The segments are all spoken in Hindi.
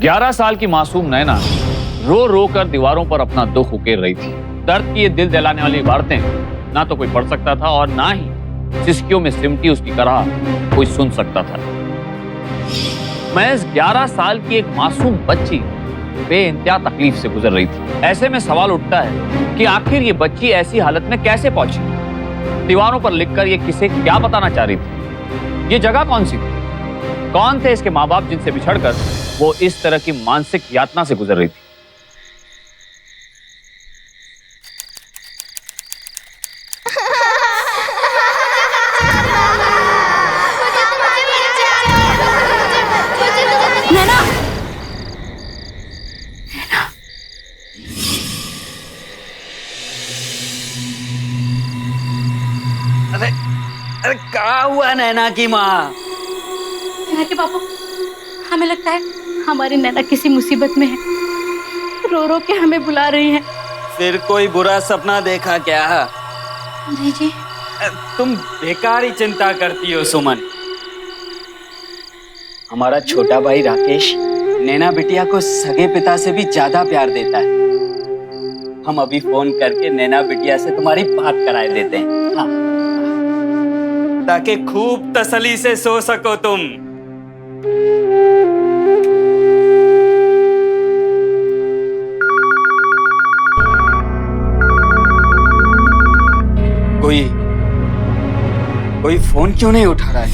11 साल की मासूम नैना रो रो कर दीवारों पर अपना दुख उकेर रही थी। दर्द की ये दिल दहलाने वाली इबारतें ना तो कोई पढ़ सकता था और ना ही सिसकियों में सिमटी उसकी कराह कोई सुन सकता था। महज 11 साल की एक मासूम बच्ची बेइंतहा तकलीफ से गुजर रही थी। ऐसे में सवाल उठता है कि आखिर ये बच्ची ऐसी हालत में कैसे पहुंची? दीवारों पर लिखकर ये किसे क्या बताना चाह रही थी? ये जगह कौन सी थी? कौन थे इसके माँ बाप जिनसे बिछड़कर वो इस तरह की मानसिक यातना से गुजर रही थी? अरे क्या हुआ नैना की माँ? नैना के बापू, हमें लगता है हमारी नैना किसी मुसीबत में है। रो रो के हमें बुला रही है। फिर कोई बुरा सपना देखा क्या? नहीं जी। तुम बेकार ही चिंता करती हो सुमन। हमारा छोटा भाई राकेश नैना बिटिया को सगे पिता से भी ज्यादा प्यार देता है। हम अभी फोन करके नैना बिटिया से तुम्हारी बात कराए देते हैं। हाँ। ताकि खूब तसल्ली से सो सको तुम। कोई फोन क्यों नहीं उठा रहा है?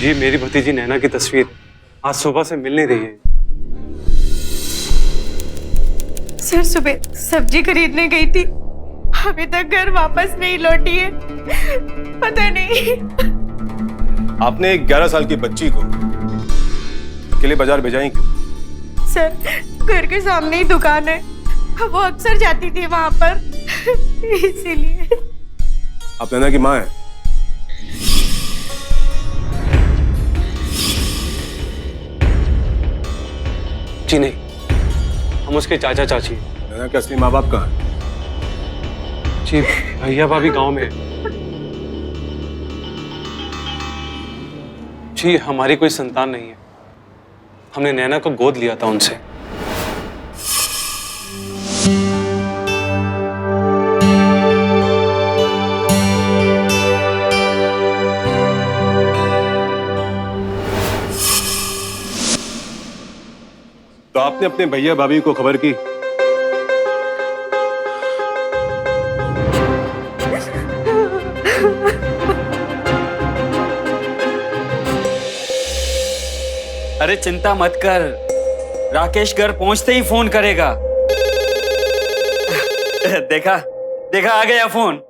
जी, मेरी भतीजी नैना की तस्वीर आज सुबह से मिल नहीं रही है। सर, सुबह सब्जी खरीदने गई थी, अभी तक घर वापस नहीं लौटी है। पता नहीं। आपने एक 11 साल की बच्ची को अकेले बाजार भेजाई क्यों? सर, घर के सामने ही दुकान है, वो अक्सर जाती थी वहां पर, इसीलिए। आप नैना की माँ हैं? जी नहीं, हम उसके चाचा चाची। नैना के असली माँ बाप कहाँ हैं? जी, भैया भाभी गांव में है। जी, हमारी कोई संतान नहीं है। हमने नैना को गोद लिया था उनसे। तो आपने अपने भैया भाभी को खबर की? अरे चिंता मत कर, राकेश घर पहुंचते ही फोन करेगा। देखा आ गया फोन।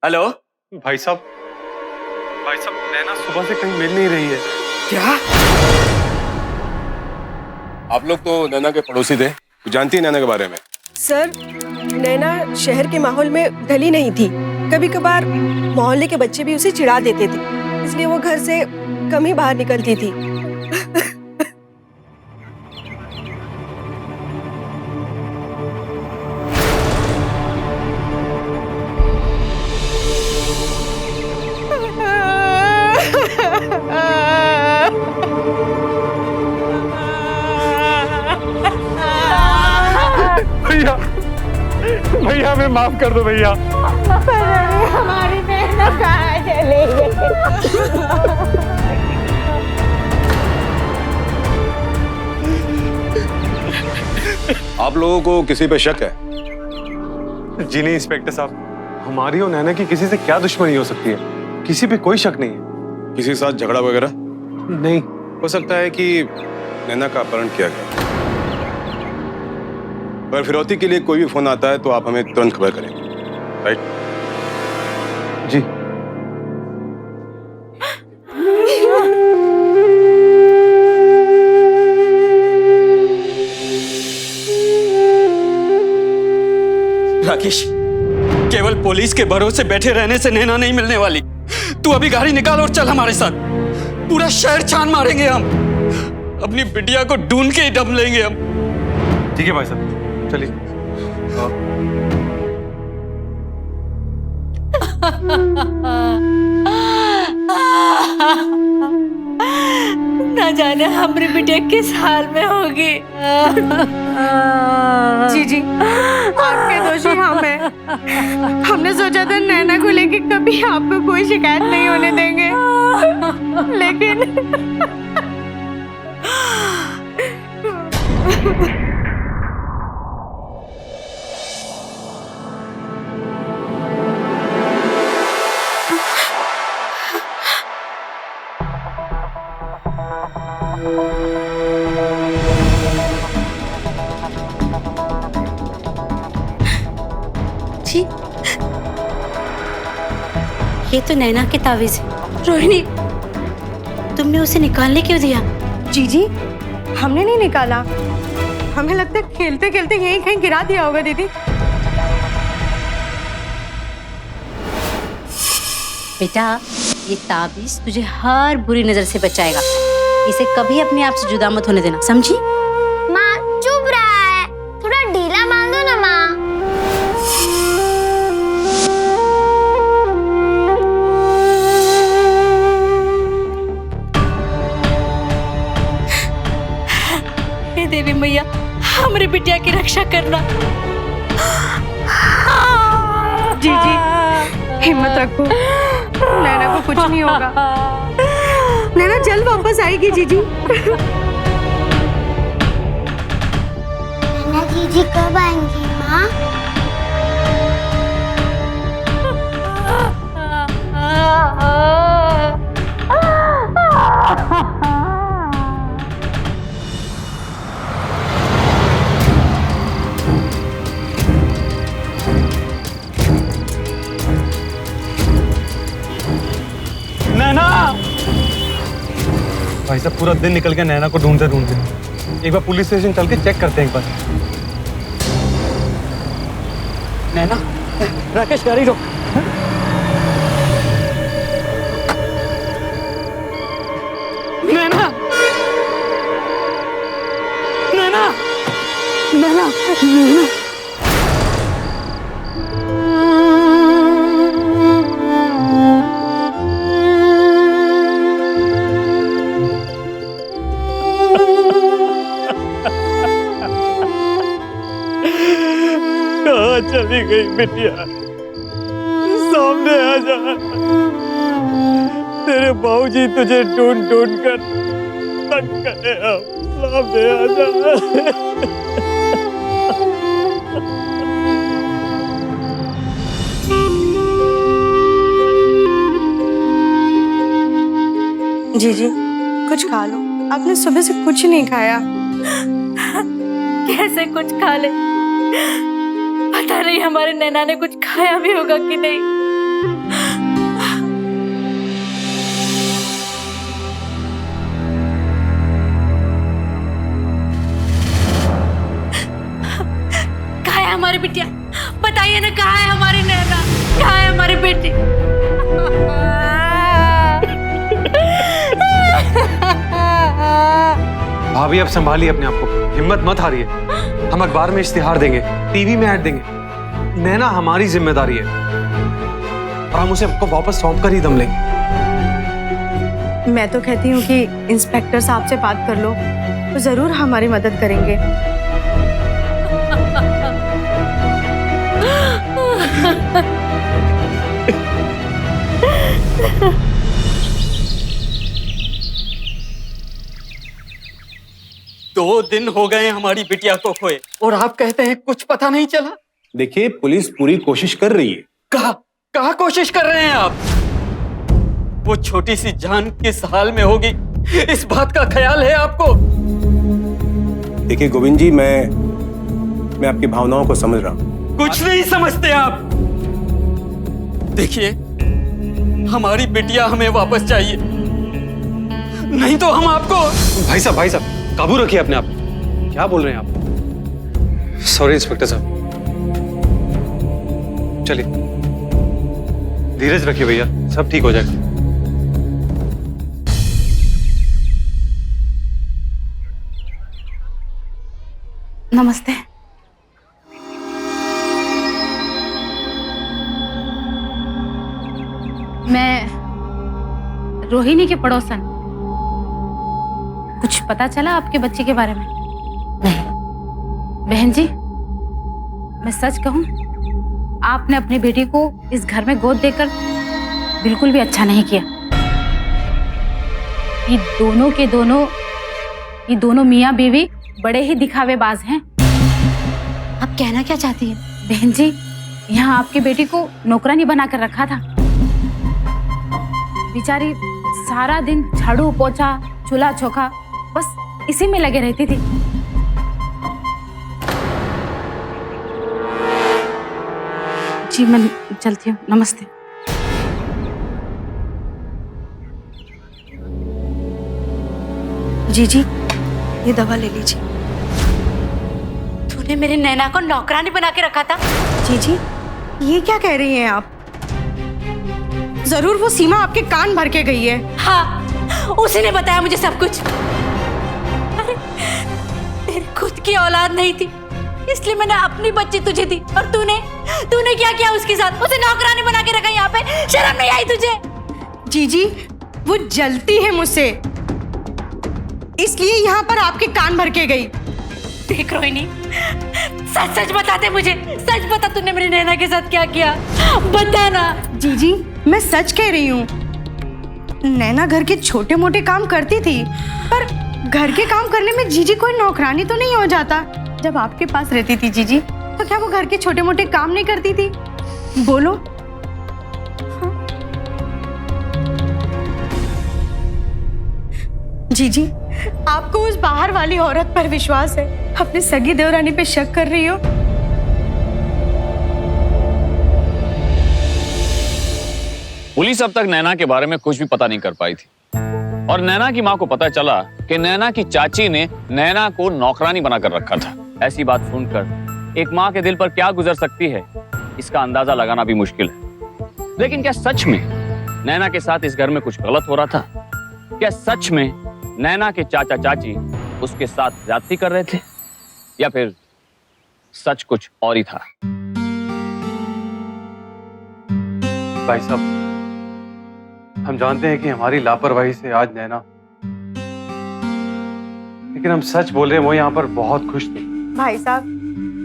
हेलो भाई साहब, नैना सुबह से कहीं मिल नहीं रही है। क्या? आप लोग तो नैना के पड़ोसी थे, जानती है नैना के बारे में? सर, नैना शहर के माहौल में ढली नहीं थी। कभी कभार मोहल्ले के बच्चे भी उसे चिढ़ा देते थे, इसलिए वो घर से कम ही बाहर निकलती थी। भैया हमें माफ कर दो भैया। हमारी मेहनत कहाँ चली गई? आप लोगों को किसी पे शक है? जी नहीं इंस्पेक्टर साहब, हमारी और नैना की किसी से क्या दुश्मनी हो सकती है? किसी पे कोई शक नहीं है। किसी के साथ झगड़ा वगैरह? नहीं। हो सकता है कि नैना का अपहरण किया गया। पर फिरौती के लिए कोई भी फोन आता है तो आप हमें तुरंत खबर करें, राइट? जी। राकेश, केवल पुलिस के भरोसे बैठे रहने से नैना नहीं मिलने वाली। तू अभी गाड़ी निकाल और चल हमारे साथ। पूरा शहर छान मारेंगे हम। अपनी बिटिया को ढूंढ के ही दम लेंगे हम। ठीक है भाई साहब, चलिए। ना जाने हमारी बिटिया किस हाल में होगी। जी आपके दोषी हम हैं। हमने सोचा था नैना को लेके कभी आपको कोई शिकायत नहीं होने देंगे, लेकिन जी, ये तो नैना की तावीज है। रोहिणी, तुमने उसे निकालने क्यों दिया? जी हमने नहीं निकाला। हमें लगता है खेलते खेलते यहीं कहीं गिरा दिया होगा दीदी। बेटा, ये ताबीज तुझे हर बुरी नजर से बचाएगा। इसे कभी अपने आप से जुदा मत होने देना, समझी? माँ चुप रहा है, थोड़ा ढीला बांधो ना माँ। हे देवी मैया, हमारी बिटिया की रक्षा करना। जी हिम्मत रखो, नैना को कुछ नहीं होगा। नैना जल्द वापस आएगी जीजी। नैना जीजी कब आएंगी माँ? नैना! भाई साहब पूरा दिन निकल गया नैना को ढूंढते ढूंढते। एक बार पुलिस स्टेशन चल के चेक करते हैं एक बार। नैना, राकेश गाड़ी रोक। नैना, नैना, नैना, नैना। कहाँ चली गई बिटिया? सामने आ जा। तेरे बाबूजी तुझे ढूंढ ढूंढ कर थक गए। अब सामने आ जा। जी कुछ खा लो, आपने सुबह से कुछ नहीं खाया। कैसे कुछ खा ले? पता नहीं हमारे नैना ने कुछ खाया भी होगा कि नहीं। कहाँ है हमारी बिटिया? बताइए ना, कहाँ है हमारी नैना? कहाँ है हमारी बेटी? भाभी अब संभालिए अपने आप को, हिम्मत मत हारिए। हम अखबार में इश्तिहार देंगे, टीवी में ऐड देंगे। नैना हमारी जिम्मेदारी है और हम उसे आपको वापस सौंप कर ही दम लेंगे। मैं तो कहती हूँ कि इंस्पेक्टर साहब से बात कर लो, तो जरूर हमारी मदद करेंगे। दो दिन हो गए हमारी बिटिया को खोए और आप कहते हैं कुछ पता नहीं चला। देखिए पुलिस पूरी कोशिश कर रही है। कहाँ कोशिश कर रहे हैं आप? वो छोटी सी जान किस हाल में होगी, इस बात का ख्याल है आपको? देखिए गोविंद जी, मैं आपकी भावनाओं को समझ रहा हूं। कुछ नहीं समझते आप। देखिए, हमारी बिटिया हमें वापस चाहिए, नहीं तो हम आपको। भाई साहब काबू रखिए अपने आप। क्या बोल रहे हैं आप? सॉरी इंस्पेक्टर साहब। चलिए धीरज रखिए भैया, सब ठीक हो जाएगा। नमस्ते। रोहिणी के पड़ोसन। कुछ पता चला आपके बच्चे के बारे में? नहीं बहन जी, मैं सच कहूं, आपने अपनी बेटी को इस घर में गोद देकर बिल्कुल भी अच्छा नहीं किया। ये दोनों मियाँ बीवी बड़े ही दिखावेबाज हैं। आप कहना क्या चाहती हैं? बहन जी, यहाँ आपकी बेटी को नौकरानी बनाकर रखा था। बेचारी सारा दिन झाड़ू पोछा चूल्हा चौका बस इसी में लगे रहती थी। जी मैं चलती हूँ, नमस्ते। जी ये दवा ले लीजिए। तूने मेरी नैना को नौकरानी बना के रखा था? जी ये क्या कह रही हैं आप? जरूर वो सीमा आपके कान भर के गई है। हाँ, उसी ने बताया मुझे सब कुछ। अरे तेरी खुद की औलाद नहीं थी, इसलिए मैंने अपनी बच्ची तुझे दी, और तूने क्या किया उसके साथ? उसे नौकरानी बना के रखा यहाँ पे। शर्म नहीं आई तुझे? जी वो जलती है मुझसे, इसलिए यहाँ पर आपके कान भर के गई। देख रोहिणी, सच बताते मुझे, सच बता, तूने मेरी नैना के साथ क्या किया? बता ना। जी मैं सच कह रही हूँ। नैना घर के छोटे मोटे काम करती थी, पर घर के काम करने में जीजी कोई नौकरानी तो नहीं हो जाता। जब आपके पास रहती थी जीजी, तो क्या वो घर के छोटे मोटे काम नहीं करती थी? बोलो। जीजी, आपको उस बाहर वाली औरत पर विश्वास है, अपनी सगी देवरानी पे शक कर रही हो? पुलिस अब तक नैना के बारे में कुछ भी पता नहीं कर पाई थी, और नैना की माँ को पता चला कि नैना की चाची ने नैना को नौकरानी बनाकर रखा था। ऐसी बात सुनकर एक माँ के दिल पर क्या गुजर सकती है, इसका अंदाजा लगाना भी मुश्किल है। लेकिन क्या सच में नैना के साथ इस घर में कुछ गलत हो रहा था? क्या सच में नैना के चाचा चाची उसके साथ ज्यादती कर रहे थे, या फिर सच कुछ और ही था? भाई साहब, हम जानते हैं कि हमारी लापरवाही से आज नैना, लेकिन हम सच बोल रहे हैं, वो यहाँ पर बहुत खुश थी। भाई साहब,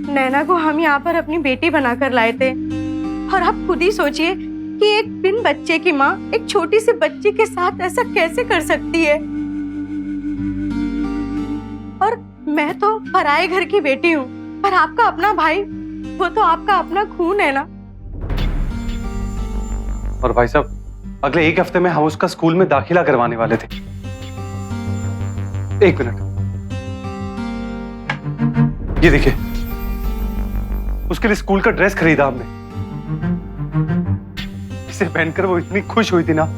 नैना को हम यहाँ पर अपनी बेटी बनाकर लाए थे, और आप खुद ही सोचिए कि एक बिन बच्चे की माँ एक छोटी सी बच्ची के साथ ऐसा कैसे कर सकती है। और मैं तो पराए घर की बेटी हूँ, पर आपका अपना भाई, वो तो आपका अपना खून है ना। और भाई साहब, अगले एक हफ्ते में हम उसका स्कूल में दाखिला करवाने वाले थे। एक मिनट, ये देखिए, उसके लिए स्कूल का ड्रेस खरीदा हमने। इसे पहनकर वो इतनी खुश हुई थी ना।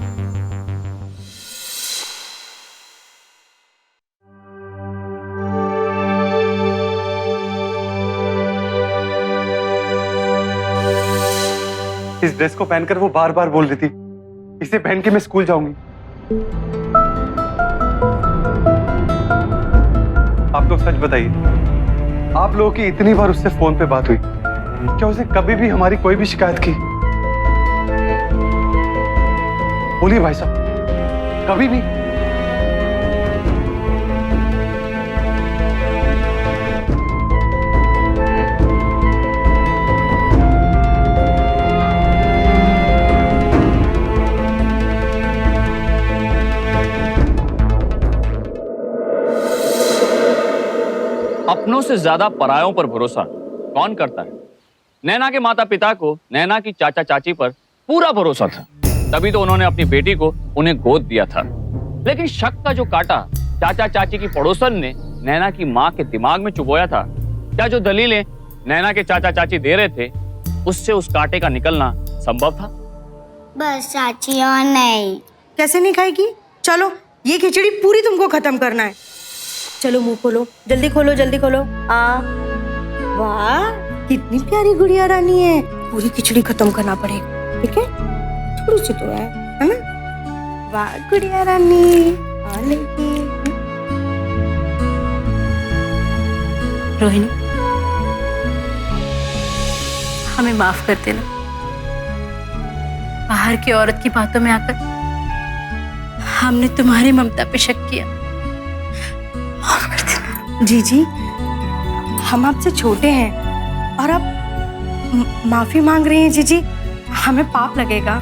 इस ड्रेस को पहनकर वो बार बार बोल रही थी, इसे पहन के मैं स्कूल जाऊंगी। आप लोग सच बताइए, आप लोगों की इतनी बार उससे फोन पे बात हुई, क्या उसने कभी भी हमारी कोई भी शिकायत की? बोलिए भाई साहब, कभी भी? अपनों से ज्यादा परायों पर भरोसा कौन करता है? नैना के माता पिता को नैना की चाचा चाची पर पूरा भरोसा था, तभी तो उन्होंने अपनी बेटी को उन्हें गोद दिया था। लेकिन शक का जो कांटा चाचा चाची की पड़ोसन ने नैना की माँ के दिमाग में चुभोया था, क्या जो दलीलें नैना के चाचा चाची दे रहे थे, उससे उस कांटे का निकलना संभव था? बस चाची और नहीं। कैसे नहीं खाएगी? चलो, ये खिचड़ी पूरी तुमको खत्म करना है। चलो मुंह खोलो, जल्दी खोलो, जल्दी खोलो। वाह, कितनी प्यारी गुड़िया रानी है। पूरी खिचड़ी खत्म करना पड़ेगा, ठीक है? थोड़ी सी तो है ना? वाह गुड़िया रानी, आ लेगी। रोहिणी, हमें माफ कर देना। बाहर की औरत की बातों में आकर हमने तुम्हारी ममता पे शक किया। जीजी, हम आपसे छोटे हैं और आप माफी मांग रही हैं जीजी, हमें पाप लगेगा।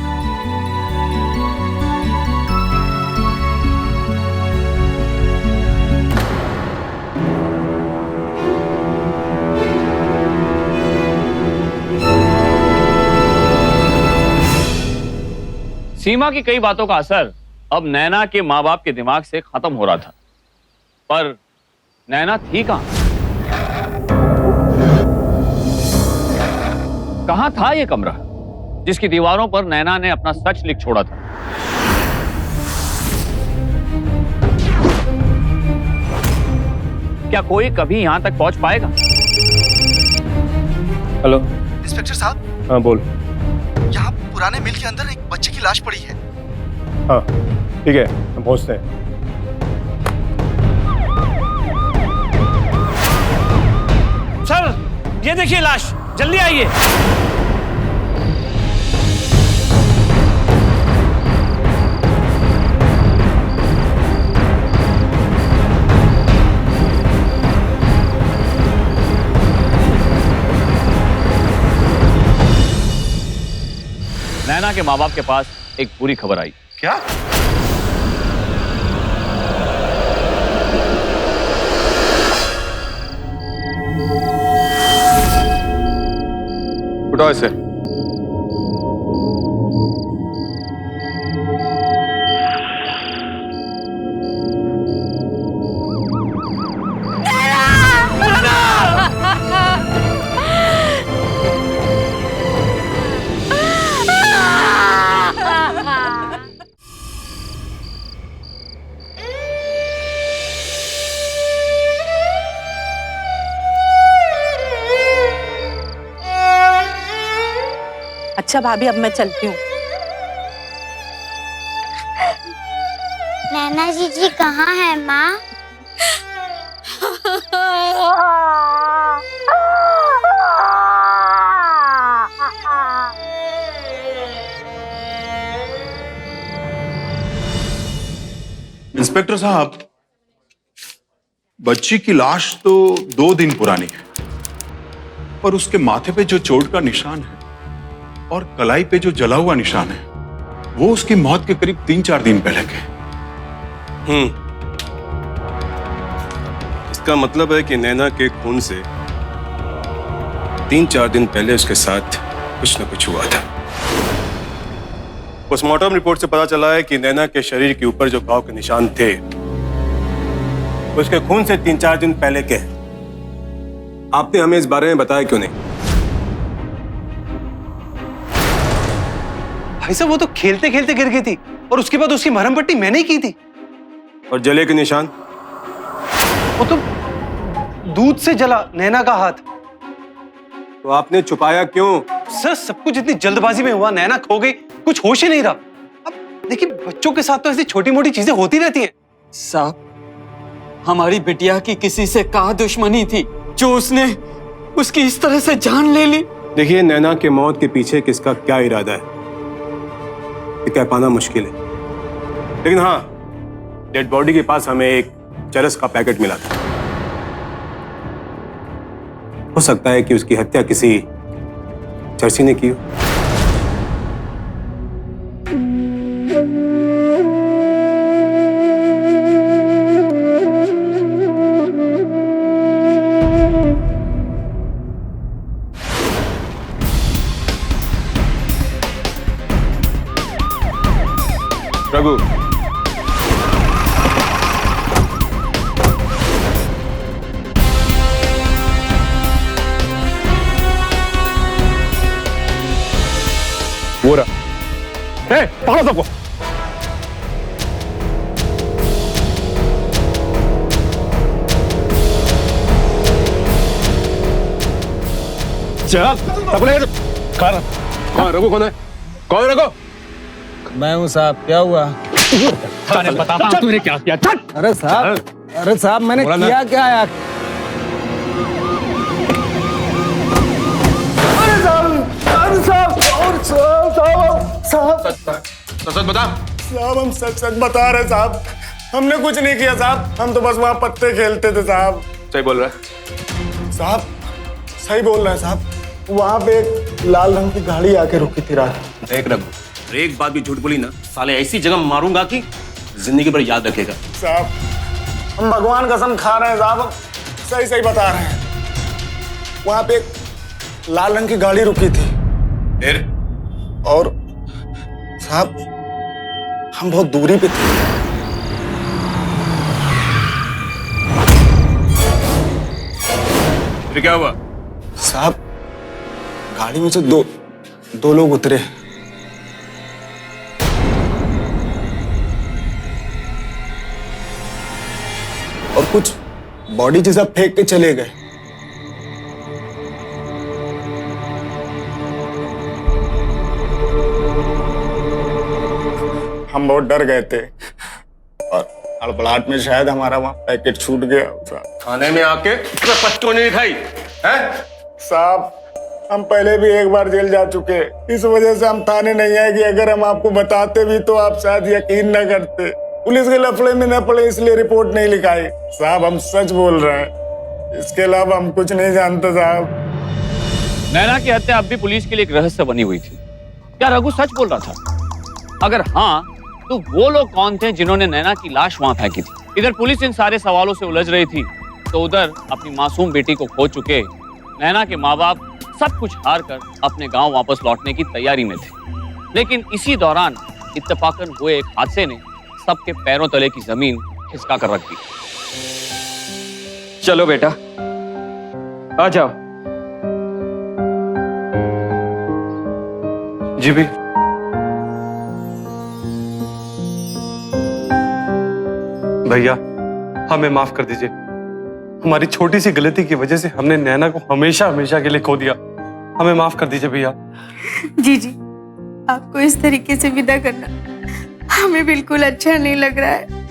सीमा की कई बातों का असर अब नैना के माँ बाप के दिमाग से खत्म हो रहा था, पर नैना थी कहां था ये कमरा जिसकी दीवारों पर नैना ने अपना सच लिख छोड़ा था? क्या कोई कभी यहां तक पहुंच पाएगा? हेलो इंस्पेक्टर साहब, हाँ बोल। यहाँ पुराने मिल के अंदर एक बच्चे की लाश पड़ी है। हाँ ठीक है, हम पहुंचते हैं। सर ये देखिए लाश, जल्दी आइए। नैना के माँ बाप के पास एक पूरी खबर आई। क्या? उठाओ इसे। अच्छा भाभी, अब मैं चलती हूँ। नैना जीजी कहाँ है माँ? इंस्पेक्टर साहब, बच्ची की लाश तो 2 दिन पुरानी है, पर उसके माथे पे जो चोट का निशान है और कलाई पे जो जला हुआ निशान है, वो उसकी मौत के करीब 3-4 दिन पहले के। इसका मतलब है कि नैना के खून से 3-4 दिन पहले उसके साथ कुछ न कुछ हुआ था। पोस्टमार्टम रिपोर्ट से पता चला है कि नैना के शरीर के ऊपर जो घाव के निशान थे उसके खून से 3-4 दिन पहले के हैं। आपने हमें इस बारे में बताया क्यों नहीं? भाई साहब, वो तो खेलते खेलते गिर गई थी और उसके बाद उसकी मरहम पट्टी मैंने ही की थी। और जले के निशान? वो तो दूध से जला नैना का हाथ। तो आपने छुपाया क्यों? सर, सब कुछ इतनी जल्दबाजी में हुआ, नैना खो गई, कुछ होश ही नहीं रहा। अब देखिए, बच्चों के साथ तो ऐसी छोटी मोटी चीजें होती रहती हैं। साहब, हमारी बिटिया की किसी से क्या दुश्मनी थी जो उसने उसकी इस तरह से जान ले ली? देखिए, नैना के मौत के पीछे किसका क्या इरादा है ये कह पाना मुश्किल है, लेकिन हाँ, डेड बॉडी के पास हमें एक चरस का पैकेट मिला था। हो सकता है कि उसकी हत्या किसी चरसी ने की हो। रघु, वो रहा। पकड़ो सबको। चल, सबको ले। कौन रघु? कौन है? कौन रघु? मैं हूँ साहब। क्या हुआ? बता तूने क्या किया? अरे साहब मैंने किया क्या यार? सच बता। साहब हम सच सच बता रहे साहब, हमने कुछ नहीं किया साहब, हम तो बस वहाँ पत्ते खेलते थे साहब। सही बोल रहा है साहब सही बोल रहे हैं साहब, वहाँ पे एक लाल रंग की गाड़ी आके रुकी थी रात। देख रघु, एक बात भी झूठ बोली ना साले ऐसी जगह मारूंगा कि जिंदगी भर याद रखेगा। साहब हम भगवान कसम खा रहे हैं साहब, हम सही सही बता रहे हैं। वहाँ पे एक लाल रंग की गाड़ी रुकी थी फिर और साहब हम बहुत दूरी पे थे। फिर क्या हुआ? साहब गाड़ी में से दो लोग उतरे। और कुछ बॉडी जैसा फेंक के चले गए। हम बहुत डर गए थे और हड़बड़ाहट में शायद हमारा वहां पैकेट छूट गया। साहब थाने में आके पट्टों नहीं दिखाई है? साहब हम पहले भी एक बार जेल जा चुके, इस वजह से हम थाने नहीं आए कि अगर हम आपको बताते भी तो आप शायद यकीन न करते। पुलिस के लफड़े में न पड़े इसलिए रिपोर्ट नहीं लिखाई। साहब हम सच बोल रहे हैं, इसके अलावा हम कुछ नहीं जानते साहब। नैना की हत्या अब भी पुलिस के लिए एक रहस्य बनी हुई थी। क्या रघु सच बोल रहा था? अगर हाँ, तो वो लोग कौन थे जिन्होंने नैना की लाश वहां फेंकी थी? इधर पुलिस इन सारे सवालों से उलझ रही थी, तो उधर अपनी मासूम बेटी को खो चुके नैना के माँ बाप सब कुछ हार कर अपने गांव वापस लौटने की तैयारी में थे। लेकिन इसी दौरान इत्तेफाकन हुए एक हादसे ने सबके पैरों तले की जमीन खिसका कर रख दी। चलो बेटा, आ जाओ। जी भी। भैया हमें माफ कर दीजिए, हमारी छोटी सी गलती की वजह से हमने नैना को हमेशा हमेशा के लिए खो दिया। हमें माफ कर दीजिए भैया। जीजी, आपको इस तरीके से विदा करना हमें बिल्कुल अच्छा नहीं लग रहा है।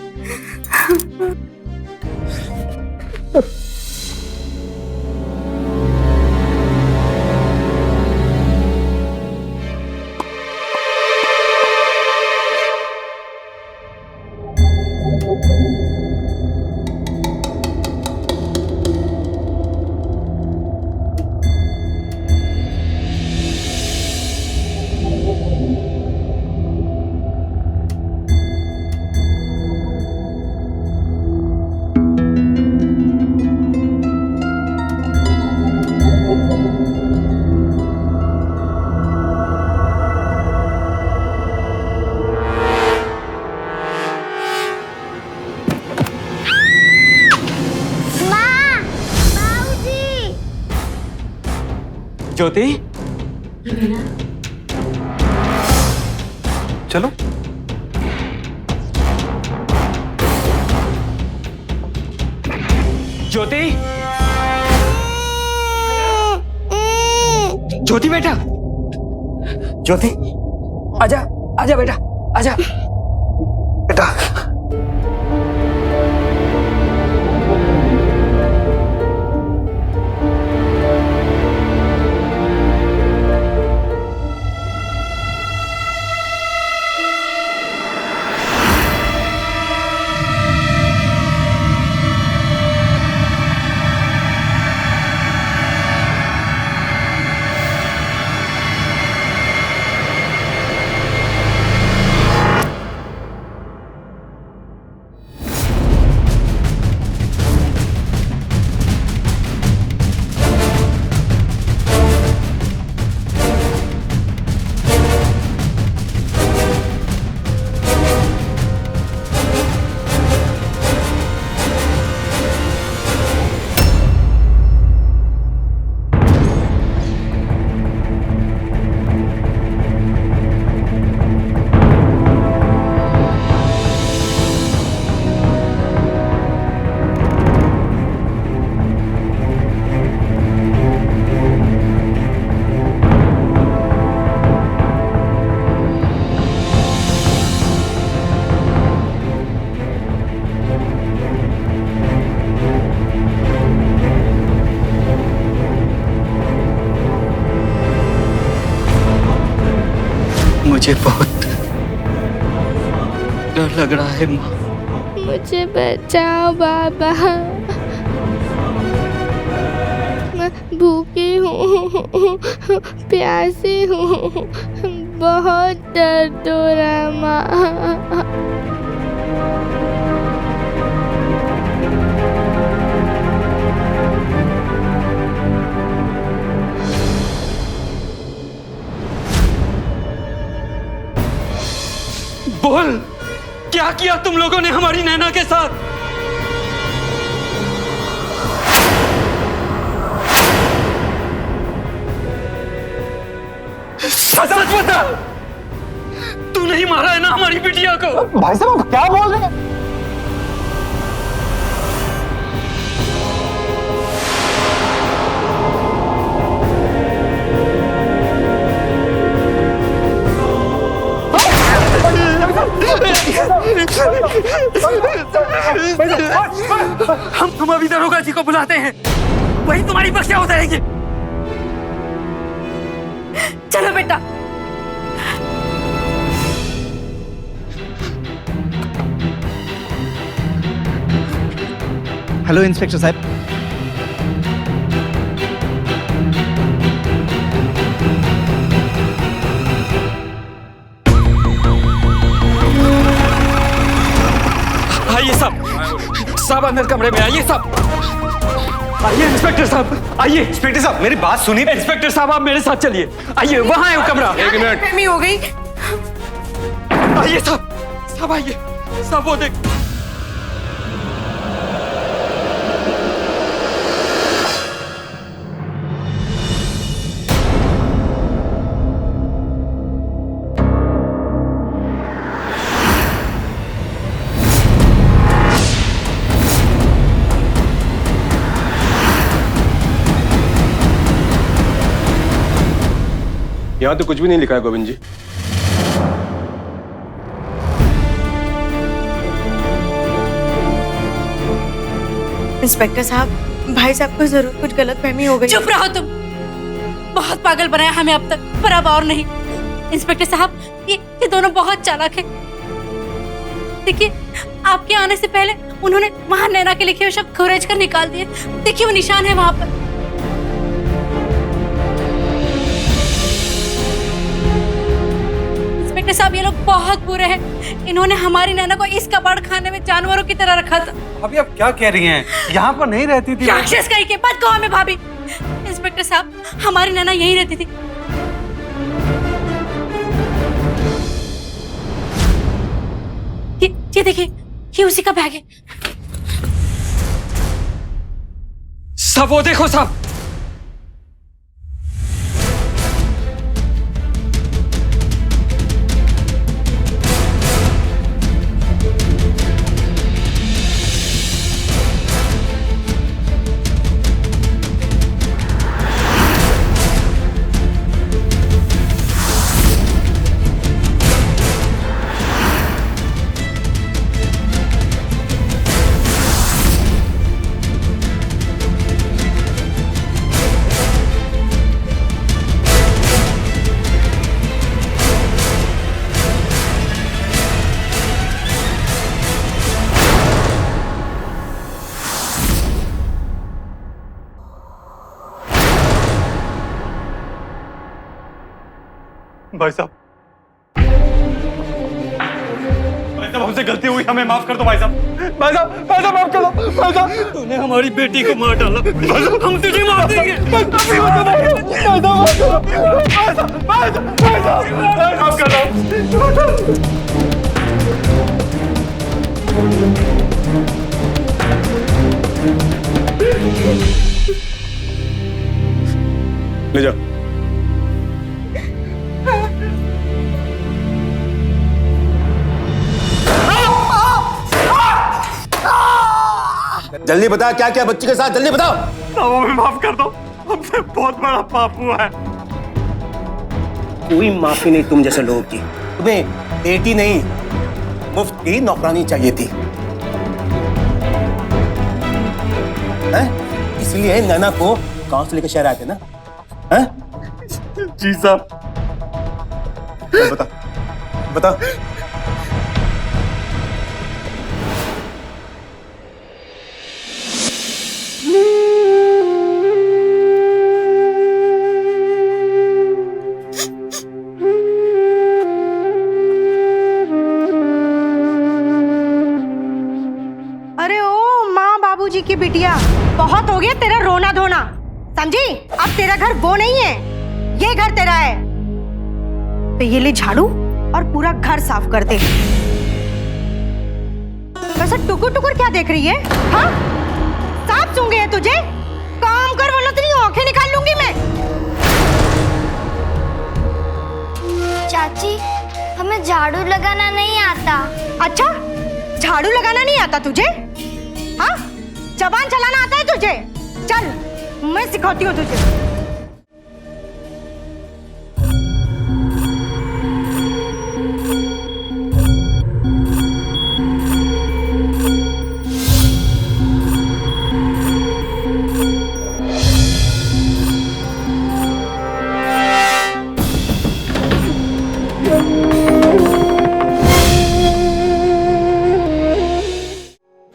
ज्योति, चलो। ज्योति, ज्योति बेटा, ज्योति आजा, आजा बेटा, आजा बेटा। मुझे बहुत लग रहा है माँ। मुझे बचाओ बाबा, मैं भूखी हूँ, प्यासी हूँ, बहुत दर्द हो रहा है माँ। बोल, क्या किया तुम लोगों ने हमारी नैना के साथ? सच बता, तू नहीं मारा है ना हमारी बिटिया को? भाई साहब आप क्या बोल रहे हैं? हम अभी दरोगा जी को बुलाते हैं, वही तुम्हारी बख्शिया हो जाएगी। चलो बेटा। हेलो इंस्पेक्टर साहब। आइए साहब अंदर कमरे में आइए साहब। आइए इंस्पेक्टर साहब, आइए। इंस्पेक्टर साहब मेरी बात सुनिए। इंस्पेक्टर साहब आप मेरे साथ चलिए, आइए वहां है वो कमरा। एक मिनट। फहमी हो गई। आइए साहब आइए साहब, वो देख। यहाँ तो कुछ भी नहीं लिखा है गोविंद जी। इंस्पेक्टर साहब, भाई साहब को जरूर कुछ गलतफहमी हो गई। चुप रहो तुम, बहुत पागल बनाया हमें अब तक, पर अब और नहीं। इंस्पेक्टर साहब, ये दोनों बहुत चालाक हैं। देखिए, आपके आने से पहले उन्होंने वहां नैना के लिखे हुए शब्द खुरेज कर निकाल दिए। देखिए वो निशान है वहां पर। इंस्पेक्टर साहब, ये लोग बहुत बुरे हैं। इन्होंने हमारी नैना को इस कबाड़ खाने में जानवरों की तरह रखा था। अभी आप क्या कह रही हैं? यहाँ पर नहीं रहती थी। राक्षस कहीं के बात कहो हमें भाभी। इंस्पेक्टर साहब, हमारी नैना यहीं रहती थी। ये देखिए, ये उसी का बैग है। साहब वो देखो साहब। भाई साहब हमसे गलती हुई, हमें माफ कर दो भाई साहब। भाई साहब माफ कर दो। भाई साहब तूने हमारी बेटी को मार डाला, हम तुझे मार देंगे। माफ कर दो। ले जाओ। जल्दी बता, क्या क्या बच्ची के साथ, जल्दी बताओ। हमें माफ कर दो, हमसे बहुत बड़ा पाप हुआ है। कोई माफी नहीं तुम जैसे लोगों की। तुम्हें बेटी नहीं, मुफ्त की नौकरानी चाहिए थी, हैं? इसलिए नैना को गांव से लेकर शहर आए थे ना? हैं? जी साहब। बता बता बाबूजी की बिटिया, बहुत हो गया तेरा रोना धोना, समझी? अब तेरा घर वो नहीं है, ये घर तेरा है। तो ये ले झाड़ू और पूरा घर साफ कर दे। वैसे टुकुर टुकुर क्या देख रही है? हाँ, साफ सूंघे है तुझे? काम कर वरना तेरी आंखें निकाल लूंगी मैं। चाची, हमें झाड़ू लगाना नहीं आता। अच्छा, झाड़ू लगाना नहीं आता तुझे? हाँ, जबान चलाना आता है तुझे? चल, मैं सिखाती हूँ तुझे।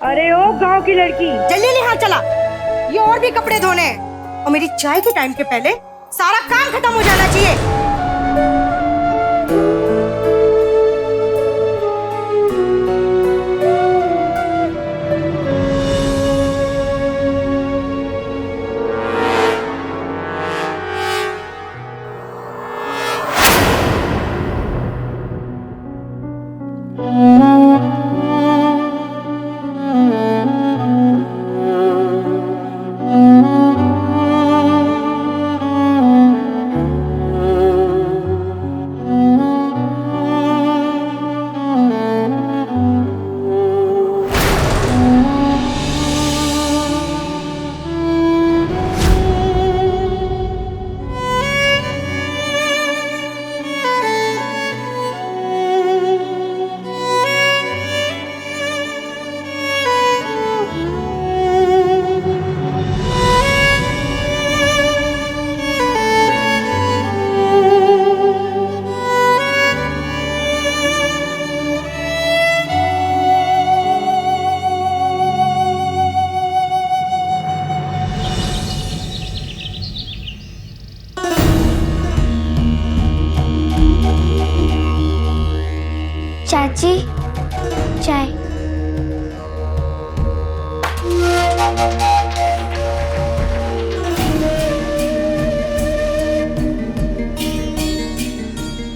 अरे ओ गांव की लड़की, जल्दी ले हाथ चला, ये और भी कपड़े धोने हैं और मेरी चाय के टाइम के पहले सारा काम खत्म हो जाना चाहिए। चाची, चाय।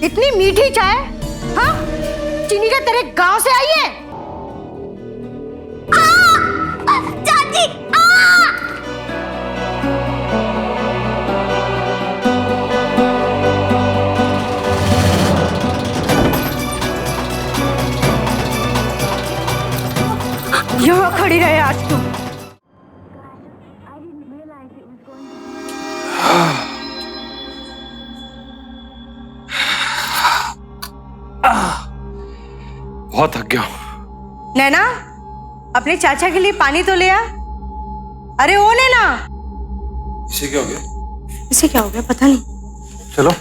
इतनी मीठी चाय, हाँ? चीनी का तेरे गांव से आई है? चाची, यहाँ खड़ी रहे आज तू। बहुत थक गया हूं। नैना, अपने चाचा के लिए पानी तो ले आ। अरे ओ नैना। इसे क्या हो गया? इसे क्या हो गया पता नहीं। चलो।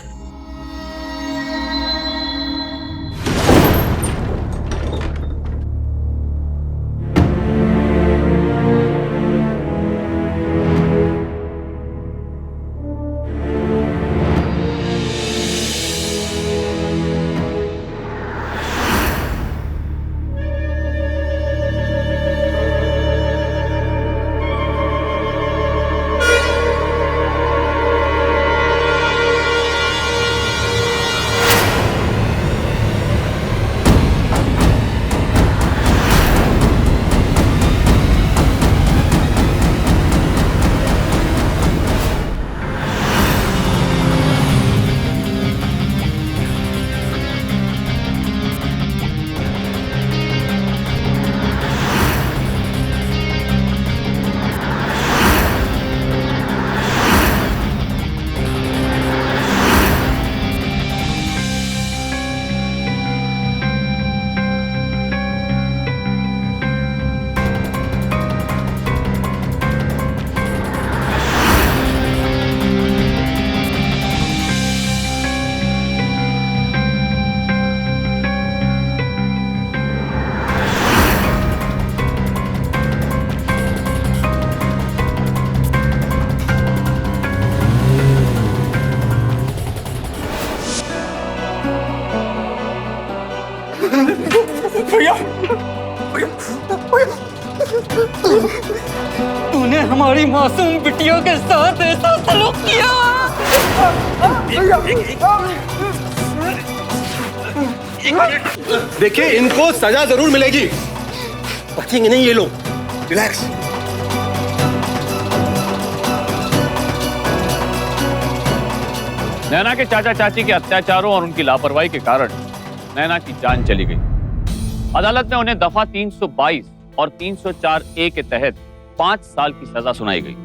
तूने हमारी मासूम बिटियों के साथ ऐसा सलूक किया। देखिए, इनको सजा जरूर मिलेगी, बचेंगे नहीं ये लोग। रिलैक्स। नैना के चाचा चाची के अत्याचारों और उनकी लापरवाही के कारण नैना की जान चली गई। अदालत में उन्हें दफा 322 और 304 ए के तहत 5 साल की सजा सुनाई गई।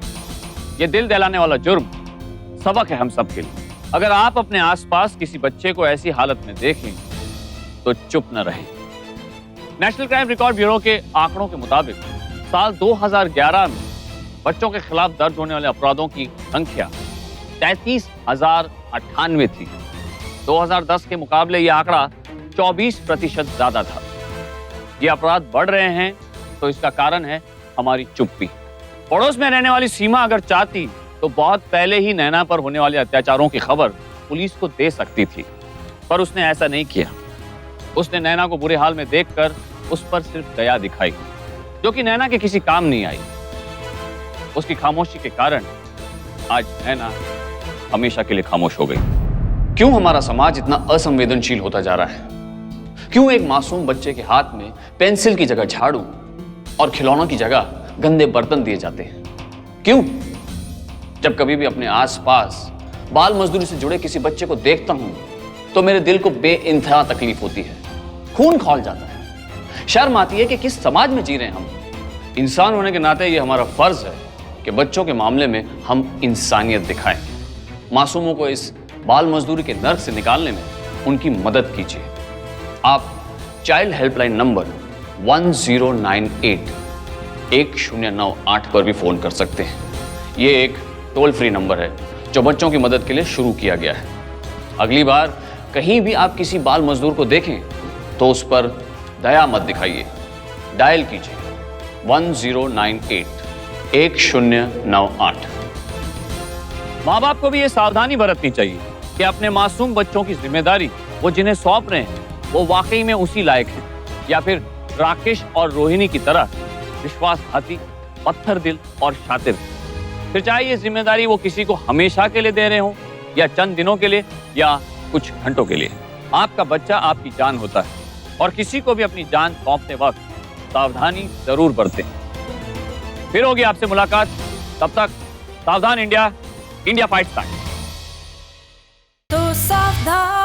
ये दिल दहलाने वाला जुर्म सबक है हम सब के लिए। अगर आप अपने आसपास किसी बच्चे को ऐसी हालत में देखें तो चुप न रहें। नेशनल क्राइम रिकॉर्ड ब्यूरो के आंकड़ों के मुताबिक साल 2011 में बच्चों के खिलाफ दर्ज होने वाले अपराधों की संख्या 33,098 थी। 2010 के मुकाबले यह आंकड़ा 24% ज्यादा था। ये अपराध बढ़ रहे हैं तो इसका कारण है हमारी चुप्पी। पड़ोस में रहने वाली सीमा अगर चाहती तो बहुत पहले ही नैना पर होने वाले अत्याचारों की खबर पुलिस को दे सकती थी, पर उसने ऐसा नहीं किया। उसने नैना को बुरे हाल में देखकर उस पर सिर्फ दया दिखाई, जो कि नैना के किसी काम नहीं आई। उसकी खामोशी के कारण आज नैना हमेशा के लिए खामोश हो गई। क्यों हमारा समाज इतना असंवेदनशील होता जा रहा है? क्यों एक मासूम बच्चे के हाथ में पेंसिल की जगह झाड़ू और खिलौनों की जगह गंदे बर्तन दिए जाते हैं? क्यों जब कभी भी अपने आसपास बाल मजदूरी से जुड़े किसी बच्चे को देखता हूं तो मेरे दिल को बेइंतहा तकलीफ होती है, खून खौल जाता है। शर्म आती है कि किस समाज में जी रहे हैं हम। इंसान होने के नाते ये हमारा फर्ज है कि बच्चों के मामले में हम इंसानियत दिखाएं। मासूमों को इस बाल मजदूरी के नर्क से निकालने में उनकी मदद कीजिए। आप चाइल्ड हेल्पलाइन नंबर 1098 1098 पर भी फोन कर सकते हैं। ये एक टोल फ्री नंबर है जो बच्चों की मदद के लिए शुरू किया गया है। अगली बार कहीं भी आप किसी बाल मजदूर को देखें तो उस पर दया मत दिखाइए। डायल कीजिए 1098 1098। माँ बाप को भी ये सावधानी बरतनी चाहिए कि अपने मासूम बच्चों की जिम्मेदारी वो जिन्हें सौंप रहे हैं वो वाकई में उसी लायक है, या फिर राकेश और रोहिणी की तरह विश्वासघाती, पत्थर दिल और शातिर। फिर चाहे ये जिम्मेदारी वो किसी को हमेशा के लिए दे रहे हो या चंद दिनों के लिए या कुछ घंटों के लिए। आपका बच्चा आपकी जान होता है और किसी को भी अपनी जान सौंपते वक्त सावधानी जरूर बरतें। फिर होगी आपसे मुलाकात, तब तक सावधान इंडिया, इंडिया फाइट्स बैक। तो सावधान